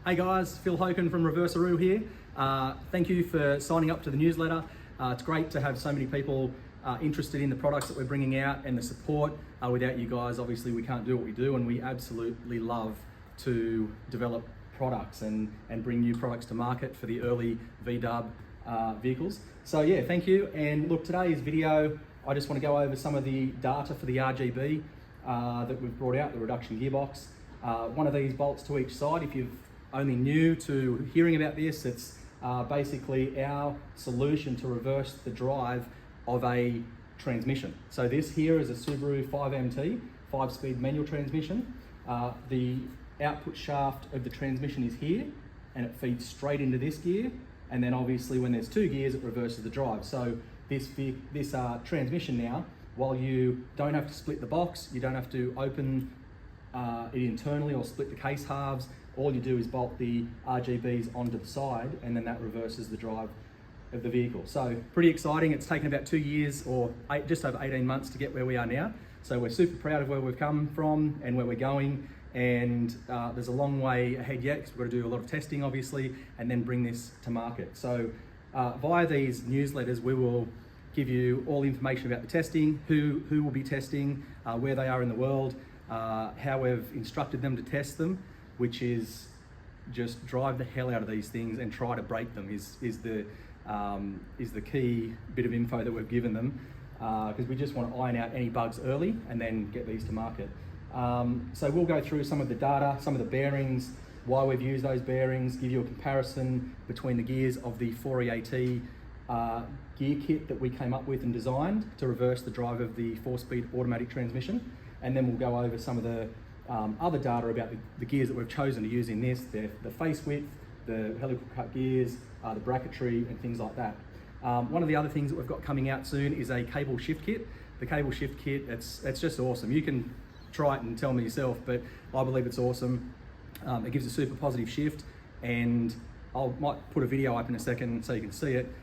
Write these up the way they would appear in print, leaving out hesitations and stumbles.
Hey guys, Phil Hoken from Reversaru here. Thank you for signing up to the newsletter. It's great to have so many people interested in the products that we're bringing out and the support. Without you guys, obviously we can't do what we do, and we absolutely love to develop products and bring new products to market for the early VW vehicles. So yeah, thank you. And look, today's video, I just want to go over some of the data for the RGB that we've brought out, the reduction gearbox. One of these bolts to each side. If you're only new to hearing about this, it's basically our solution to reverse the drive of a transmission. So this here is a Subaru 5MT, 5-speed manual transmission. The output shaft of the transmission is here, and it feeds straight into this gear. And then obviously when there's two gears, it reverses the drive. So this transmission now, while you don't have to split the box, you don't have to open it internally or split the case halves, all you do is bolt the RGBs onto the side, and then that reverses the drive of the vehicle. So pretty exciting. It's taken about 2 years or just over 18 months to get where we are now. So we're super proud of where we've come from and where we're going. And there's a long way ahead yet, because we've got to do a lot of testing obviously, and then bring this to market. So via these newsletters, we will give you all the information about the testing, who will be testing, where they are in the world, how we've instructed them to test them, which is just drive the hell out of these things and try to break them is the key bit of info that we've given them, because we just want to iron out any bugs early and then get these to market. So we'll go through some of the data, some of the bearings, why we've used those bearings, give you a comparison between the gears of the 4EAT gear kit that we came up with and designed to reverse the drive of the 4-speed automatic transmission. And then we'll go over some of the other data about the gears that we've chosen to use in this, the face width, the helical cut gears, the bracketry and things like that. One of the other things that we've got coming out soon is a cable shift kit. The cable shift kit, it's just awesome. You can try it and tell me yourself, but I believe it's awesome. It gives a super positive shift, and I might put a video up in a second so you can see it.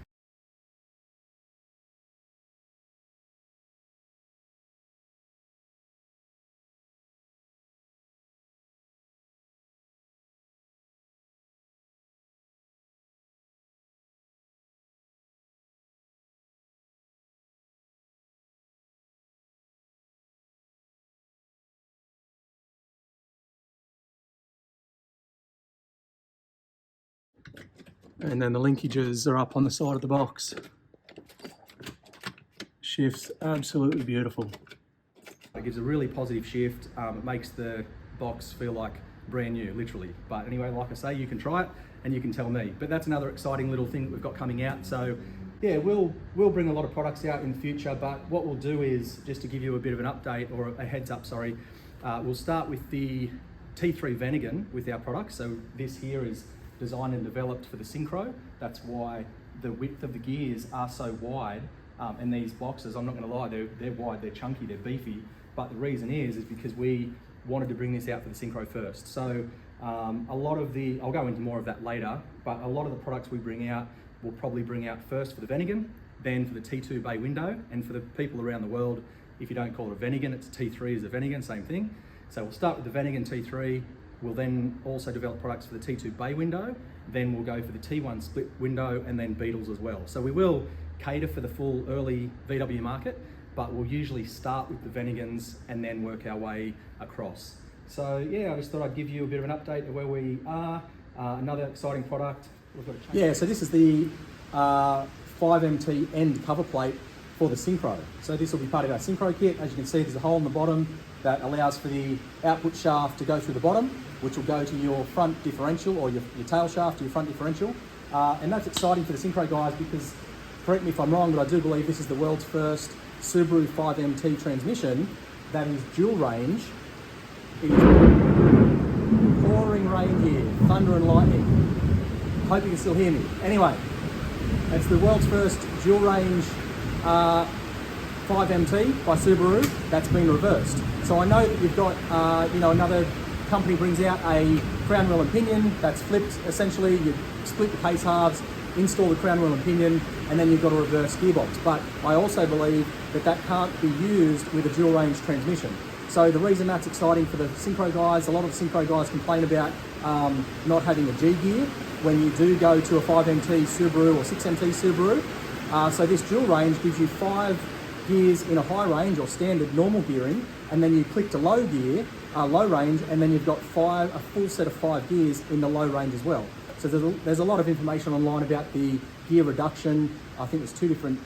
And then the linkages are up on the side of the box. Shifts absolutely beautiful. It gives a really positive shift. It makes the box feel like brand new, literally. But anyway, like I say, you can try it and you can tell me. But that's another exciting little thing that we've got coming out. So yeah, we'll bring a lot of products out in the future, but what we'll do is, just to give you a bit of an update, or a heads up, sorry, we'll start with the T3 Vanagon with our products. So this here is designed and developed for the Syncro. That's why the width of the gears are so wide. And these boxes, I'm not gonna lie, they're wide, they're chunky, they're beefy. But the reason is because we wanted to bring this out for the Syncro first. So a lot of I'll go into more of that later, but a lot of the products we bring out, we'll probably bring out first for the Vanagon, then for the T2 bay window. And for the people around the world, if you don't call it a Vanagon, it's a T3 is a Vanagon, same thing. So we'll start with the Vanagon T3. We'll then also develop products for the T2 bay window. Then we'll go for the T1 split window, and then Beetles as well. So we will cater for the full early VW market, but we'll usually start with the Vanagons and then work our way across. So yeah, I just thought I'd give you a bit of an update of where we are. Another exciting product. Yeah, so this is the 5MT end cover plate for the Syncro. So this will be part of our Syncro kit. As you can see, there's a hole in the bottom that allows for the output shaft to go through the bottom, which will go to your front differential, or your tail shaft to your front differential. And that's exciting for the Syncro guys, because, correct me if I'm wrong, but I do believe this is the world's first Subaru 5MT transmission that is dual range. It is pouring rain here, thunder and lightning. Hope you can still hear me. Anyway, it's the world's first dual range 5MT by Subaru that's been reversed. So I know that you've got, another company brings out a crown wheel and pinion that's flipped. Essentially, you split the case halves, install the crown wheel and pinion, and then you've got a reverse gearbox. But I also believe that can't be used with a dual range transmission. So the reason that's exciting for the Syncro guys, a lot of the Syncro guys complain about not having a G gear when you do go to a 5MT Subaru or 6MT Subaru. So this dual range gives you 5 gears in a high range or standard normal gearing, and then you click to low gear, low range, and then you've got a full set of 5 gears in the low range as well. So there's a lot of information online about the gear reduction. I think there's 2 different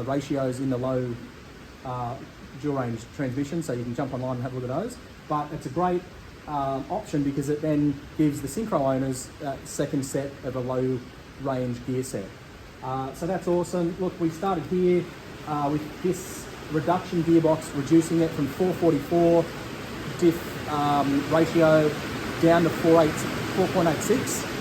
ratios in the low dual range transmission, so you can jump online and have a look at those. But it's a great option because it then gives the Syncro owners that second set of a low range gear set. So that's awesome. Look, we started here with this reduction gearbox, reducing it from 444 diff ratio down to 4.86.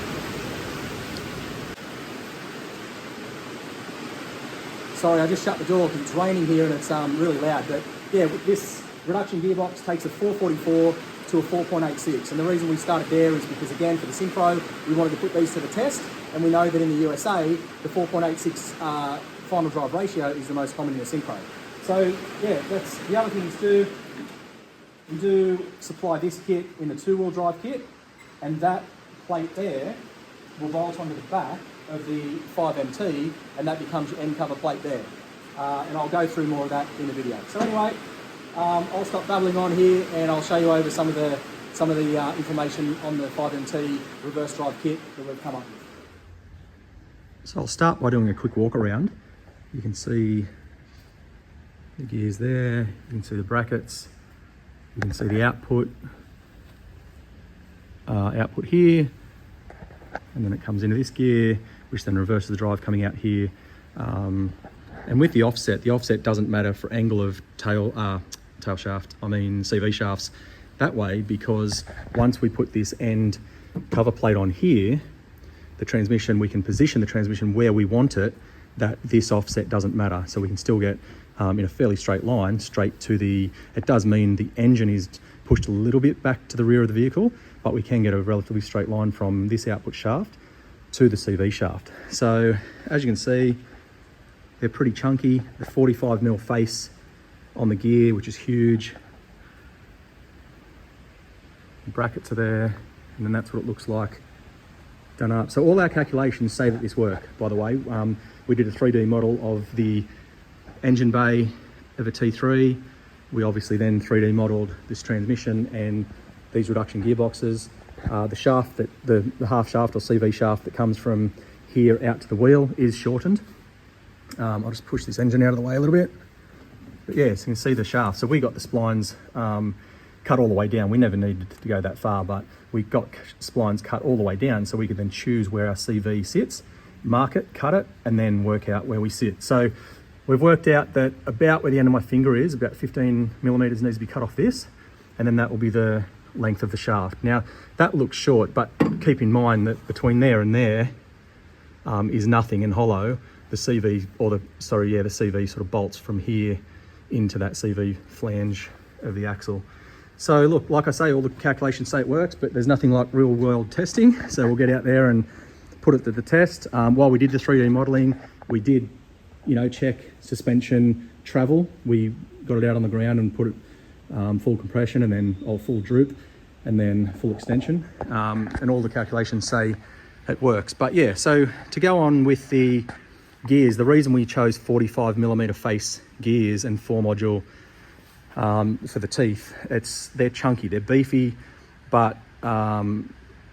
Sorry, I just shut the door because it's raining here and it's really loud. But yeah, this reduction gearbox takes a 444 to a 4.86. And the reason we started there is because, again, for the Syncro, we wanted to put these to the test. And we know that in the USA, the 4.86 final drive ratio is the most common in the Syncro. So yeah, that's the other things too. We do supply this kit in the 2-wheel drive kit, and that plate there will bolt onto the back of the 5MT, and that becomes your end cover plate there. And I'll go through more of that in the video. So anyway, I'll stop babbling on here and I'll show you over some of the information on the 5MT reverse drive kit that we've come up with. So I'll start by doing a quick walk around. You can see the gears there, you can see the brackets, you can see the output here, and then it comes into this gear, which then reverses the drive coming out here. And with the offset doesn't matter for angle of CV shafts that way, because once we put this end cover plate on here, the transmission, we can position the transmission where we want it, that this offset doesn't matter. So we can still get in a fairly straight line straight to it does mean the engine is pushed a little bit back to the rear of the vehicle, but we can get a relatively straight line from this output shaft to the CV shaft. So as you can see, they're pretty chunky. The 45mm face on the gear, which is huge. The brackets are there, and then that's what it looks like done up. So all our calculations say that this works, by the way. We did a 3D model of the engine bay of a T3. We obviously then 3D modeled this transmission and these reduction gearboxes. The shaft, the half shaft or CV shaft that comes from here out to the wheel is shortened. I'll just push this engine out of the way a little bit. But yeah, so you can see the shaft. So we got the splines cut all the way down. We never needed to go that far, but we got splines cut all the way down so we could then choose where our CV sits, mark it, cut it, and then work out where we sit. So we've worked out that about where the end of my finger is, about 15mm needs to be cut off this, and then that will be the length of the shaft. Now that looks short, but keep in mind that between there and there is nothing and hollow. The CV, the CV sort of bolts from here into that CV flange of the axle. So look, like I say, all the calculations say it works, but there's nothing like real world testing. So we'll get out there and put it to the test. While we did the 3D modeling, we did, check suspension travel. We got it out on the ground and put it full compression and then full droop and then full extension. And all the calculations say it works. But yeah, so to go on with the gears, the reason we chose 45mm face gears and 4-module for the teeth, they're chunky, they're beefy, but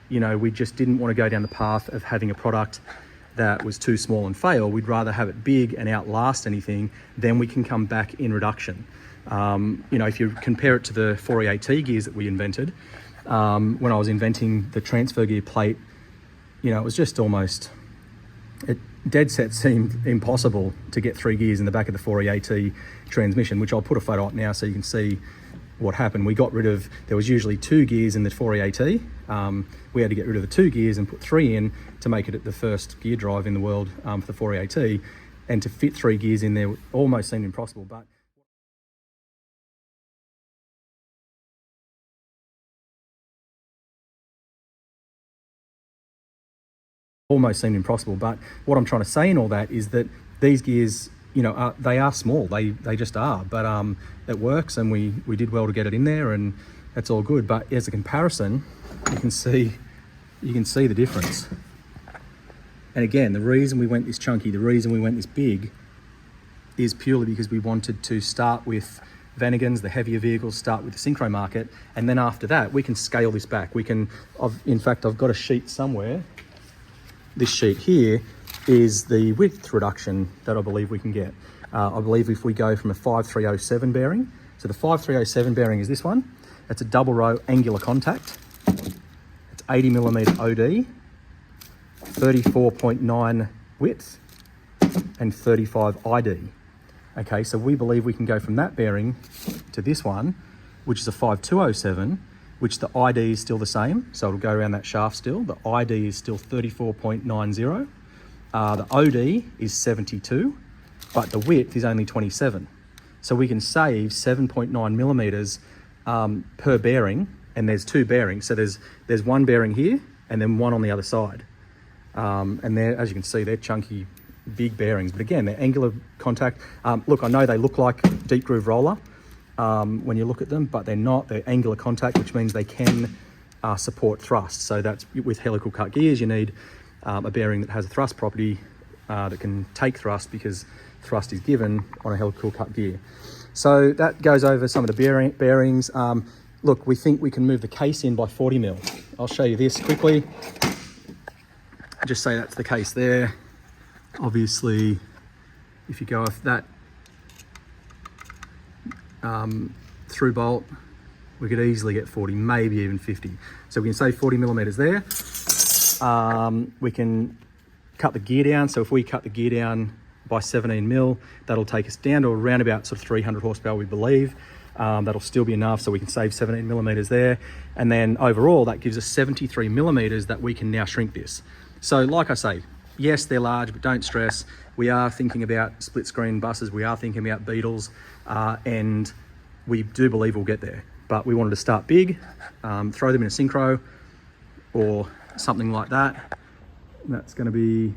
we just didn't want to go down the path of having a product that was too small and fail. We'd rather have it big and outlast anything, then we can come back in reduction. If you compare it to the 4EAT gears that we invented, when I was inventing the transfer gear plate, it was just almost, dead set seemed impossible to get 3 gears in the back of the 4EAT transmission, which I'll put a photo up now so you can see what happened. We got rid of, there was usually 2 gears in the 4EAT. We had to get rid of the 2 gears and put 3 in to make it the first gear drive in the world for the 4EAT. And to fit 3 gears in there almost seemed impossible, but what I'm trying to say in all that is that these gears you know, they are small. They just are, but it works, and we did well to get it in there, and that's all good. But as a comparison, you can see the difference. And again, the reason we went this chunky, the reason we went this big, is purely because we wanted to start with Vanagons, the heavier vehicles, start with the Syncro market, and then after that we can scale this back. We can, in fact, I've got a sheet somewhere. This sheet here is the width reduction that I believe we can get. I believe if we go from a 5307 bearing, so the 5307 bearing is this one. It's a double row angular contact. It's 80mm OD, 34.9 width, and 35 ID. Okay, so we believe we can go from that bearing to this one, which is a 5207, which the ID is still the same, so it'll go around that shaft still. The ID is still 34.90. The OD is 72, but the width is only 27. So we can save 7.9 millimeters per bearing, and there's two bearings. So there's one bearing here and then one on the other side. And they're, as you can see, they're chunky, big bearings, but again, they're angular contact. Look, I know they look like deep groove roller when you look at them, but they're not. They're angular contact, which means they can support thrust. So that's with helical cut gears, you need a bearing that has a thrust property that can take thrust, because thrust is given on a helical cut gear. So that goes over some of the bearings. Look, we think we can move the case in by 40 mil. I'll show you this quickly. Just say that's the case there. Obviously, if you go off that through bolt, we could easily get 40, maybe even 50. So we can save 40 millimeters there. We can cut the gear down. So if we cut the gear down by 17 mil, that'll take us down to around about sort of 300 horsepower, we believe. That'll still be enough, so we can save 17 millimeters there. And then overall, that gives us 73 millimeters that we can now shrink this. So like I say, yes, they're large, but don't stress. We are thinking about split screen buses. We are thinking about Beetles, and we do believe we'll get there. But we wanted to start big, throw them in a Syncro or something like that. And that's going to be,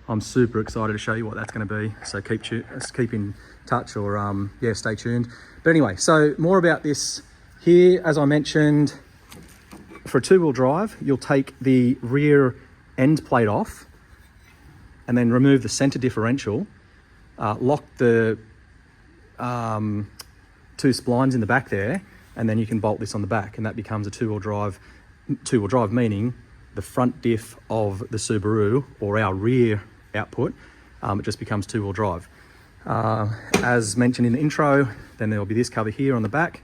I'm super excited to show you what that's going to be. So keep in touch, or yeah, stay tuned. But anyway, so more about this here. As I mentioned, for a two-wheel drive, you'll take the rear end plate off and then remove the center differential, lock the two splines in the back there, and then you can bolt this on the back, and that becomes a two-wheel drive. Two-wheel drive meaning the front diff of the Subaru, or our rear output, it just becomes two-wheel drive. As mentioned in the intro, then there'll be this cover here on the back.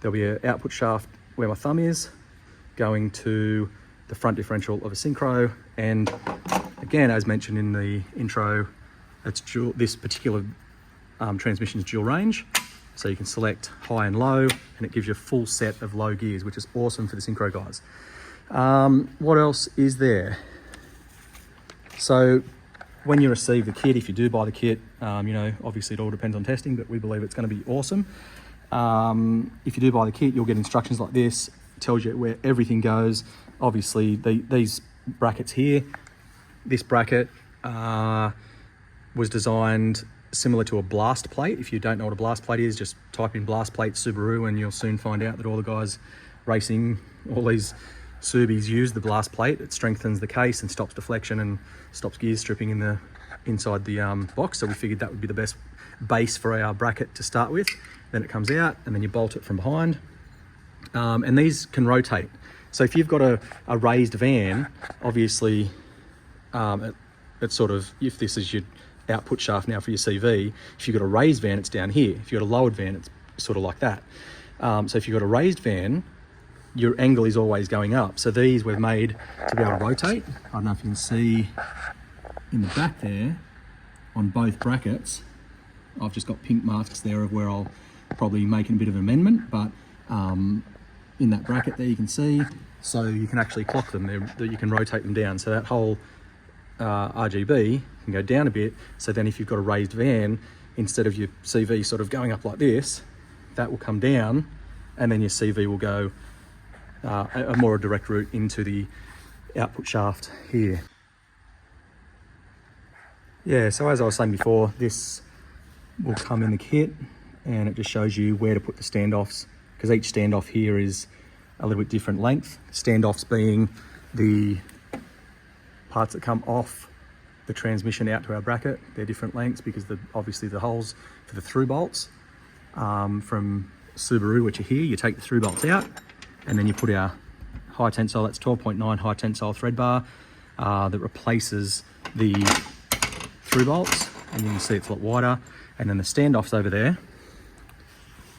There'll be an output shaft where my thumb is, going to the front differential of a Syncro. And again, as mentioned in the intro, it's dual, this particular transmission is dual range. So you can select high and low, and it gives you a full set of low gears, which is awesome for the Syncro guys. What else is there? So when you receive the kit, if you do buy the kit, you know, obviously it all depends on testing, but we believe it's going to be awesome. If you do buy the kit, you'll get instructions like this. It tells you where everything goes. Obviously, these brackets here, this bracket was designed similar to a blast plate. If you don't know what a blast plate is, just type in blast plate Subaru, and you'll soon find out that all the guys racing, all these Subis use the blast plate. It strengthens the case and stops deflection and stops gear stripping inside the box. So we figured that would be the best base for our bracket to start with. Then it comes out, and then you bolt it from behind. And these can rotate. So if you've got a raised van, obviously it's sort of, if this is your output shaft now for your CV, if you've got a raised van, it's down here. If you've got a lowered van, it's sort of like that. So if you've got a raised van, your angle is always going up. So these we've made to be able to rotate. I don't know if you can see in the back there on both brackets, I've just got pink marks there of where I'll probably make a bit of an amendment, but in that bracket there you can see, so you can actually clock them, you can rotate them down. So that whole RGB can go down a bit. So then if you've got a raised van, instead of your CV sort of going up like this, that will come down, and then your CV will go a more direct route into the output shaft here. Yeah, so as I was saying before, this will come in the kit, and it just shows you where to put the standoffs, because each standoff here is a little bit different length. Standoffs being the parts that come off the transmission out to our bracket. They're different lengths because obviously the holes for the through bolts from Subaru, which are here, you take the through bolts out, and then you put our high tensile, that's 12.9 high tensile thread bar that replaces the through bolts, and you can see it's a lot wider. And then the standoffs over there,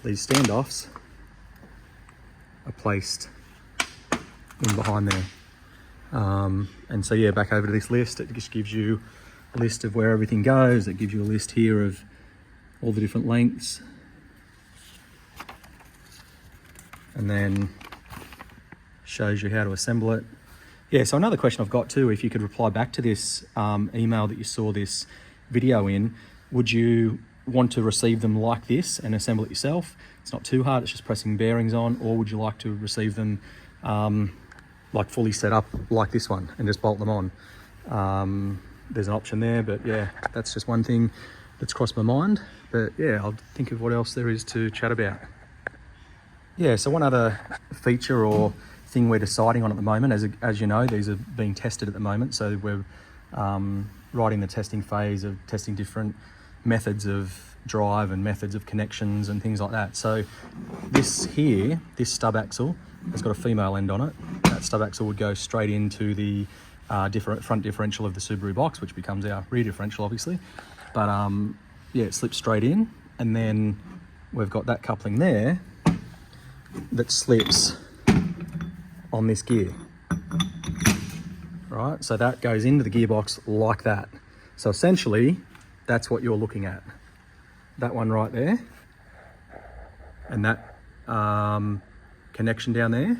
these standoffs are placed in behind there. And so yeah, back over to this list, it just gives you a list of where everything goes. It gives you a list here of all the different lengths, and then shows you how to assemble it. Yeah, so another question I've got too, if you could reply back to this email that you saw this video in, would you want to receive them like this and assemble it yourself? It's not too hard, it's just pressing bearings on. Or would you like to receive them like fully set up like this one and just bolt them on? There's an option there, but yeah, that's just one thing that's crossed my mind. But yeah, I'll think of what else there is to chat about. Yeah, so one other feature or thing we're deciding on at the moment, as you know, these are being tested at the moment, so we're right in the testing phase of testing different methods of drive and methods of connections and things like that. So this here, this stub axle has got a female end on it. That stub axle would go straight into the front differential of the Subaru box, which becomes our rear differential obviously, but yeah, it slips straight in, and then we've got that coupling there that slips on this gear, right? So that goes into the gearbox like that. So essentially, that's what you're looking at. That one right there, and that connection down there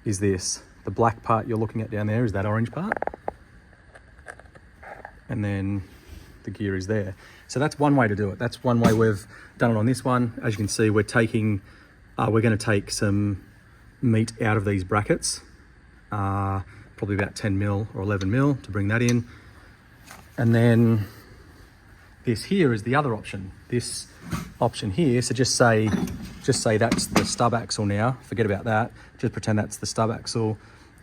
is this. The black part you're looking at down there is that orange part, and then the gear is there. So that's one way to do it. That's one way we've done it on this one. As you can see, we're going to take some meat out of these brackets, probably about 10 mil or 11 mil to bring that in. And then this here is the other option. This option here, so just say that's the stub axle now, forget about that. Just pretend that's the stub axle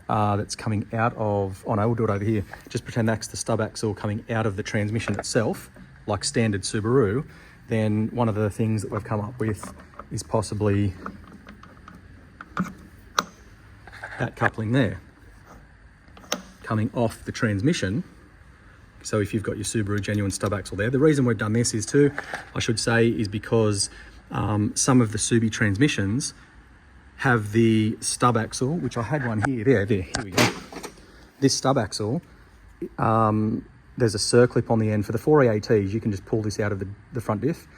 that's coming out of, oh no, we'll do it over here. Just pretend that's the stub axle coming out of the transmission itself, like standard Subaru. Then one of the things that we've come up with is possibly that coupling there coming off the transmission. So if you've got your Subaru genuine stub axle there, the reason we've done this is because some of the Subi transmissions have the stub axle, which I had one here, here we go. This stub axle, there's a circlip on the end. For the 4EATs, you can just pull this out of the front diff,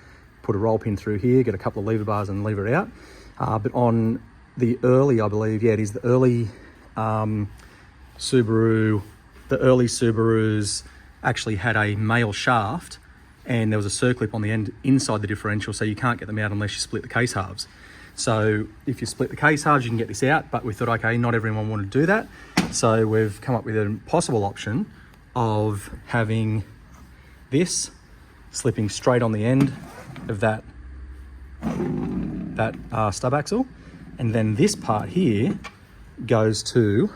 put a roll pin through here, get a couple of lever bars and lever it out. But on the early, I believe, yeah, it is the early Subaru, the early Subarus actually had a male shaft, and there was a circlip on the end inside the differential, so you can't get them out unless you split the case halves. So if you split the case halves, you can get this out, but we thought, okay, not everyone wanted to do that. So we've come up with a possible option of having this slipping straight on the end of that stub axle, and then this part here goes to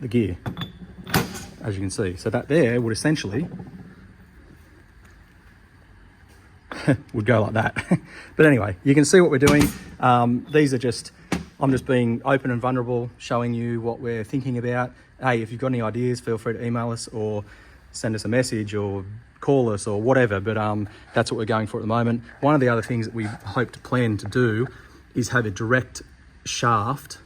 the gear, as you can see. So that there would essentially would go like that. But anyway, you can see what we're doing. These are just, I'm just being open and vulnerable, showing you what we're thinking about. Hey, if you've got any ideas, feel free to email us or send us a message or call us or whatever, but that's what we're going for at the moment. One of the other things that we hope to plan to do is have a direct shaft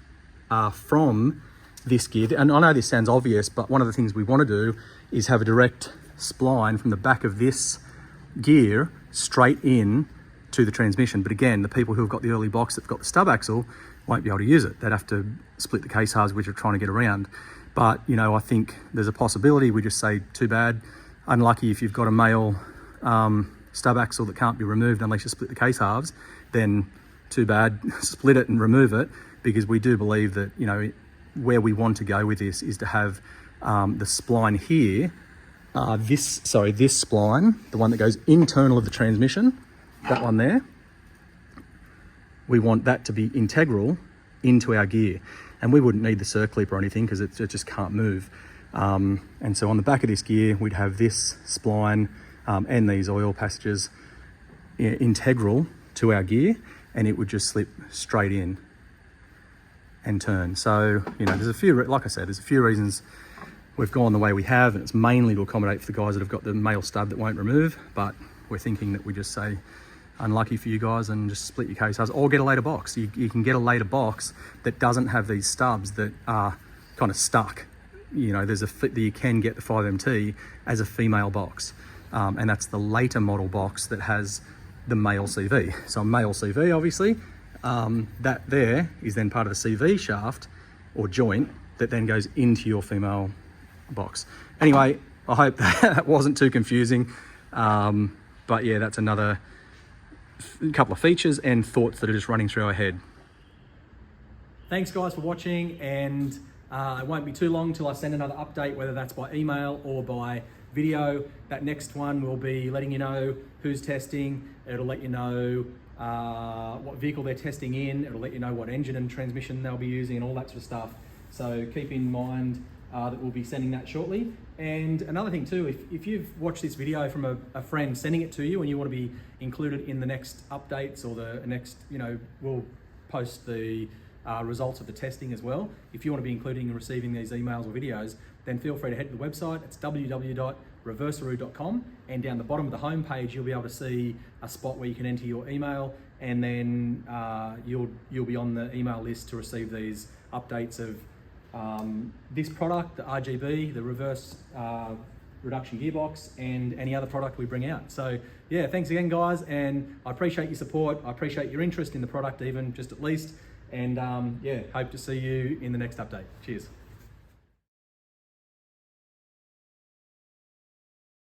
from this gear. And I know this sounds obvious, but one of the things we want to do is have a direct spline from the back of this gear straight in to the transmission. But again, the people who have got the early box that've got the stub axle won't be able to use it. They'd have to split the case halves, which we're trying to get around. But, you know, I think there's a possibility. We just say, too bad. Unlucky if you've got a male stub axle that can't be removed unless you split the case halves, then too bad, split it and remove it, because we do believe that, you know, where we want to go with this is to have the spline here, this spline, the one that goes internal of the transmission, that one there, we want that to be integral into our gear. And we wouldn't need the circlip or anything because it just can't move. And so on the back of this gear, we'd have this spline and these oil passages integral to our gear, and it would just slip straight in and turn. So, you know, there's a few, like I said, there's a few reasons we've gone the way we have, and it's mainly to accommodate for the guys that have got the male stub that won't remove, but we're thinking that we just say, unlucky for you guys, and just split your case or get a later box. You can get a later box that doesn't have these stubs that are kind of stuck. You know, there's you can get the 5MT as a female box, and that's the later model box that has the male CV. So a male CV, obviously, that there is then part of the CV shaft or joint that then goes into your female box. Anyway, I hope that wasn't too confusing, but yeah, that's another couple of features and thoughts that are just running through our head. Thanks guys for watching, and it won't be too long till I send another update, whether that's by email or by video. That next one will be letting you know who's testing. It'll let you know what vehicle they're testing in. It'll let you know what engine and transmission they'll be using and all that sort of stuff. So keep in mind that we'll be sending that shortly. And another thing too, if you've watched this video from a friend sending it to you and you want to be included in the next updates or the next, you know, we'll post the results of the testing as well. If you want to be including and receiving these emails or videos, then feel free to head to the website. It's www.reversaru.com, and down the bottom of the home page you'll be able to see a spot where you can enter your email, and then you'll be on the email list to receive these updates of this product, the RGB, the Reverse Reduction Gearbox, and any other product we bring out. So yeah, thanks again guys, and I appreciate your support. I appreciate your interest in the product, even just at least. And yeah, hope to see you in the next update. Cheers.